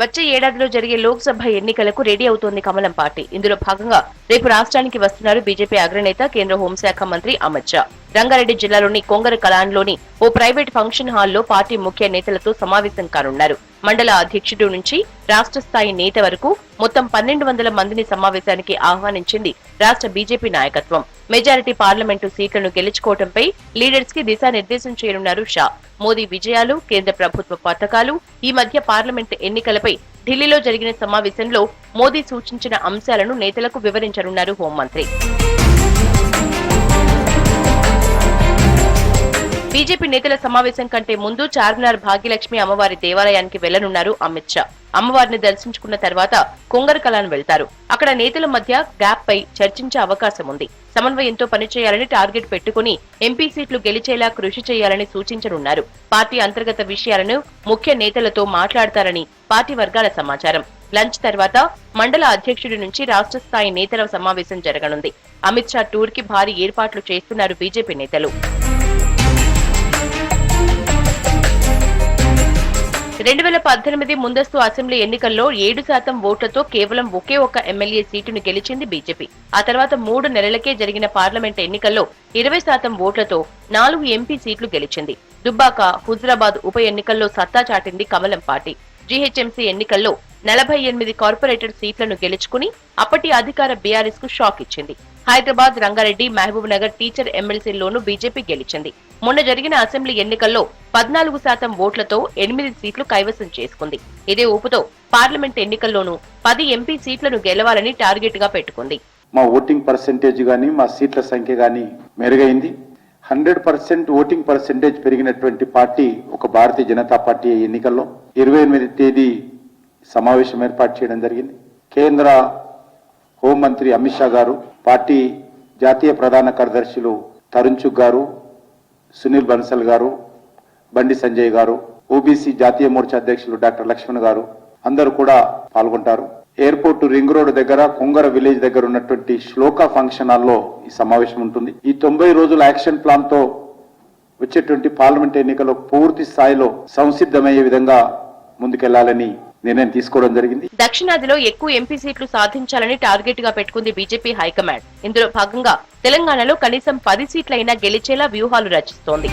వచ్చే ఏడాదిలో జరిగే లోక్సభ ఎన్నికలకు రెడీ అవుతోంది కమలం పార్టీ. ఇందులో భాగంగా రేపు రాష్ట్రానికి వస్తున్నారు బీజేపీ అగ్రనేత, కేంద్ర హోంశాఖ మంత్రి అమిత్ షా. రంగారెడ్డి జిల్లాలోని కొంగర కలాన్లోని ఓ ప్రైవేట్ ఫంక్షన్ హాల్లో పార్టీ ముఖ్య నేతలతో సమావేశం కానున్నారు. మండల అధ్యక్షుడు నుంచి రాష్ట్ర స్థాయి నేత వరకు మొత్తం 1200 మందిని సమావేశానికి ఆహ్వానించింది రాష్ట్ర బీజేపీ నాయకత్వం. మెజారిటీ పార్లమెంటు సీట్లను గెలుచుకోవడంపై లీడర్స్ కి దిశానిర్దేశం చేయనున్నారు షా. మోదీ విజయాలు, కేంద్ర ప్రభుత్వ పథకాలు, ఈ మధ్య పార్లమెంటు ఎన్నికలపై ఢిల్లీలో జరిగిన సమావేశంలో మోదీ సూచించిన అంశాలను నేతలకు వివరించనున్నారు హోంమంత్రి. బీజేపీ నేతల సమావేశం కంటే ముందు చార్మినార్ భాగ్యలక్ష్మి అమ్మవారి దేవాలయానికి వెళ్లనున్నారు అమిత్ షా. అమ్మవారిని దర్శించుకున్న తర్వాత కొంగర కలాన్ వెళ్తారు. అక్కడ నేతల మధ్య గ్యాప్ పై చర్చించే అవకాశం ఉంది. సమన్వయంతో పనిచేయాలని టార్గెట్ పెట్టుకుని ఎంపీ సీట్లు గెలిచేలా కృషి చేయాలని సూచించనున్నారు. పార్టీ అంతర్గత విషయాలను ముఖ్య నేతలతో మాట్లాడతారని పార్టీ వర్గాల సమాచారం. లంచ్ తర్వాత మండల అధ్యక్షుడి నుంచి రాష్ట్ర స్థాయి నేతల సమావేశం జరగనుంది. అమిత్ షా టూర్ కి భారీ ఏర్పాట్లు చేస్తున్నారు బీజేపీ నేతలు. 2018 ముందస్తు అసెంబ్లీ ఎన్నికల్లో 7% ఓట్లతో కేవలం ఒకే ఒక్క ఎమ్మెల్యే సీటును గెలిచింది బీజేపీ. ఆ తర్వాత 3 నెలలకే జరిగిన పార్లమెంట్ ఎన్నికల్లో 20% ఓట్లతో 4 ఎంపీ సీట్లు గెలిచింది. దుబ్బాక, హుజురాబాద్ ఉప ఎన్నికల్లో సత్తా చాటింది కమలం పార్టీ. జీహెచ్ఎంసీ ఎన్నికల్లో 48 కార్పొరేటర్ సీట్లను గెలుచుకుని అప్పటి అధికార బీఆర్ఎస్ కు షాక్ ఇచ్చింది. హైదరాబాద్, రంగారెడ్డి, మహబూబ్ నగర్ టీచర్ ఎమ్మెల్సీల్లోనూ బీజేపీ గెలిచింది. మొన్న జరిగిన అసెంబ్లీ ఎన్నికల్లో 14% ఓట్లతో 8 సీట్లు కైవసం చేసుకుంది. ఇదే ఊపుతో పార్లమెంట్ ఎన్నికల్లోనూ 10 ఎంపీ సీట్లను గెలవాలని టార్గెట్ గా పెట్టుకుంది. మా ఓటింగ్ పర్సెంటేజ్ గానీ, మా సీట్ల సంఖ్య గానీ మెరుగైంది. 100% ఓటింగ్ పర్సెంటేజ్ పెరిగినటువంటి పార్టీ ఒక భారతీయ జనతా పార్టీ. ఎన్నికల్లో 28 తేదీ సమావేశం ఏర్పాటు చేయడం జరిగింది. కేంద్ర హోంమంత్రి అమిత్ షా గారు, పార్టీ జాతీయ ప్రధాన కార్యదర్శులు తరుణ్ చుగ్ గారు, సునీల్ బన్సల్ గారు, బండి సంజయ్ గారు, ఓబీసీ జాతీయ మోర్చా అధ్యక్షులు డాక్టర్ లక్ష్మణ్ గారు అందరూ కూడా పాల్గొంటారు. ఎయిర్పోర్ట్ రింగ్ రోడ్ దగ్గర కొంగర విలేజ్ దగ్గర ఉన్నటువంటి శ్లోక ఫంక్షన్ హాల్లో ఈ సమావేశం ఉంటుంది. ఈ 90 రోజుల యాక్షన్ ప్లాన్ తో వచ్చేటువంటి పార్లమెంట్ ఎన్నికల్లో పూర్తి స్థాయిలో సంసిద్ధమయ్యే విధంగా ముందుకెళ్లాలని నిర్ణయం తీసుకోవడం జరిగింది. దక్షిణాదిలో ఎక్కువ ఎంపీ సీట్లు సాధించాలని టార్గెట్ గా పెట్టుకుంది బీజేపీ హైకమాండ్. ఇందులో భాగంగా తెలంగాణలో కనీసం 10 సీట్లైనా గెలిచేలా వ్యూహాలు రచిస్తోంది.